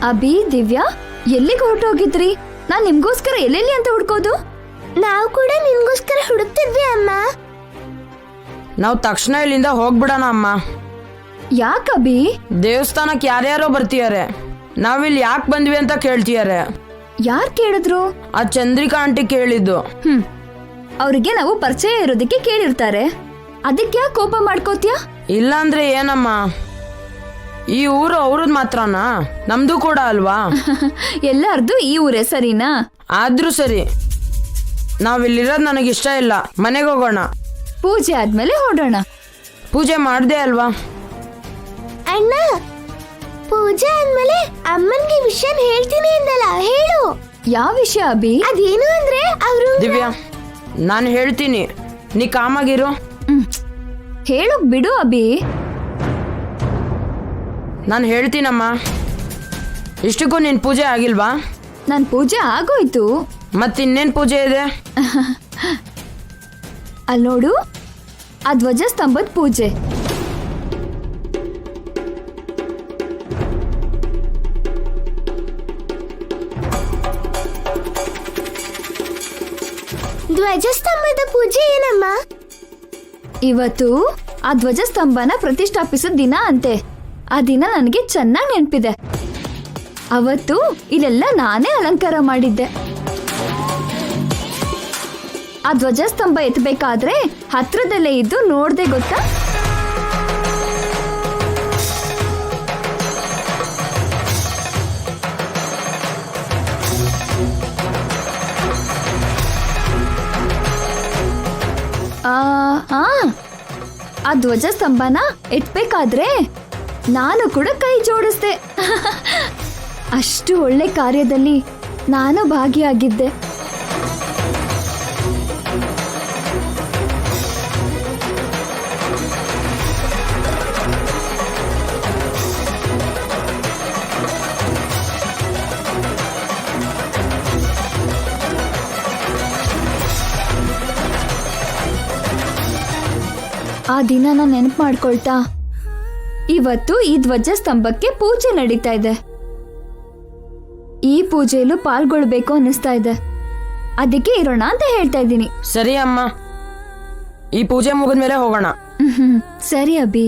ಅಭಿ, ದಿವ್ಯಾ ಎಲ್ಲಿಗೆ ಹೊರಟೋಗಿದ್ರಿ? ನಾನ್ ನಿಮ್ಗೋಸ್ಕರ ಎಲ್ಲೆಲ್ಲಿ ಅಂತ ಹುಡ್ಕೋದು? ನಾವು ಕೂಡ ನಿನ್ಗೋಸ್ಕರ ಹುಡುಕ್ತಿದ್ವಿ ಅಮ್ಮ. ನಾವು ತಕ್ಷಣ ಇಲ್ಲಿಂದ ಹೋಗ್ಬಿಡೋಣ ಅಮ್ಮ. ಯಾಕಭಿ? ದೇವಸ್ಥಾನಕ್ಕೆ ಯಾರ್ಯಾರೋ ಬರ್ತೀಯಾರೆ, ನಾವಿಲ್ಲಿ ಯಾಕೆ ಬಂದ್ವಿ ಅಂತ ಕೇಳ್ತೀಯಾರೆ. ಯಾರ್ ಕೇಳಿದ್ರು? ಆ ಚಂದ್ರಿಕಾ ಆಂಟಿ ಕೇಳಿದ್ದು. ಅವ್ರಿಗೆ ನಾವು ಪರಿಚಯ ಇರೋದಕ್ಕೆ ಕೇಳಿರ್ತಾರೆ, ಅದಕ್ಕೆ ಯಾಕೆ ಕೋಪ ಮಾಡ್ಕೋತ್ಯಾ? ಇಲ್ಲಾಂದ್ರೆ ಏನಮ್ಮ, ಈ ಊರು ಅವ್ರದ್ ಮಾತ್ರನಾ? ನಮ್ದು ಕೂಡ ಅಲ್ವಾ? ಎಲ್ಲಾರ್ದು ಈ ಊರೇ, ಸರಿನಾ? ಆದ್ರೂ ಸರಿ, ನಾವಿಲ್ಲಿರೋದು ನನಗಿಷ್ಟ ಇಲ್ಲ. ಮನೆಗೆ ಹೋಗೋಣ. ಪೂಜೆ ಆದ್ಮೇಲೆ ಹೊರಡೋಣ. ಪೂಜೆ ಮಾಡ್ದೆ ಅಲ್ವಾ? ಅಣ್ಣ, ಪೂಜೆ ಆದ್ಮೇಲೆ ಅಮ್ಮನ್ಗೆ ವಿಷಯನ ಹೇಳ್ತೀನಿ ಅಂದಲ್ಲ, ಹೇಳು. ಯಾವ ವಿಷಯ ಅಭಿ? ಅದೇನು ಅಂದ್ರೆ ಅವರು. ದಿವ್ಯಾ, ನಾನು ಹೇಳ್ತೀನಿ, ನೀ ಕಾಮಾಗಿರು. ಹೇಳೋಕ್ ಬಿಡು ಅಭಿ. ನಾನು ಹೇಳ್ತೀನಮ್ಮ. ಇಷ್ಟಕ್ಕೂ ನಿನ್ ಪೂಜೆ ಆಗಿಲ್ವಾ? ನನ್ ಪೂಜೆ ಆಗೋಯ್ತು. ಮತ್ತಿನ್ನೇನ್ ಪೂಜೆ ಇದೆ? ಅಲ್ಲಿ ನೋಡು, ಆ ಧ್ವಜಸ್ತಂಭದ ಪೂಜೆ. ಧ್ವಜಸ್ತಂಭದ ಪೂಜೆ ಏನಮ್ಮ? ಇವತ್ತು ಆ ಧ್ವಜಸ್ತಂಭನ ಪ್ರತಿಷ್ಠಾಪಿಸಿದ ದಿನ ಅಂತೆ. ಆ ದಿನ ನನಗೆ ಚೆನ್ನಾಗಿ ನೆನಪಿದೆ. ಅವತ್ತು ಇಲ್ಲೆಲ್ಲ ನಾನೇ ಅಲಂಕಾರ ಮಾಡಿದ್ದೆ. ಆ ಧ್ವಜಸ್ತಂಭ ಎತ್ತಬೇಕಾದ್ರೆ ಹತ್ರದಲ್ಲೇ ಇದ್ದು ನೋಡ್ದೆ, ಗೊತ್ತಾ? ಆ ಧ್ವಜಸ್ತಂಭನ ಎತ್ಬೇಕಾದ್ರೆ ನಾನು ಕೂಡ ಕೈ ಜೋಡಿಸ್ದೆ. ಅಷ್ಟು ಒಳ್ಳೆ ಕಾರ್ಯದಲ್ಲಿ ನಾನು ಭಾಗಿಯಾಗಿದ್ದೆ. ಆ ದಿನನ ನೆನಪು ಮಾಡ್ಕೊಳ್ತಾ ಇವತ್ತು ಈ ಧ್ವಜಸ್ತಂಭಕ್ಕೆ ಪೂಜೆ ನಡೀತಾ ಇದೆ. ಈ ಪೂಜೆಯಲ್ಲೂ ಪಾಲ್ಗೊಳ್ಬೇಕು ಅನ್ನಿಸ್ತಾ ಇದೆ. ಅದಕ್ಕೆ ಇರೋಣ ಅಂತ ಹೇಳ್ತಾ ಇದ್ದೀನಿ. ಸರಿ ಅಮ್ಮ, ಈ ಪೂಜೆ ಮುಗಿದ್ಮೇಲೆ ಹೋಗೋಣ. ಸರಿ ಅಭಿ.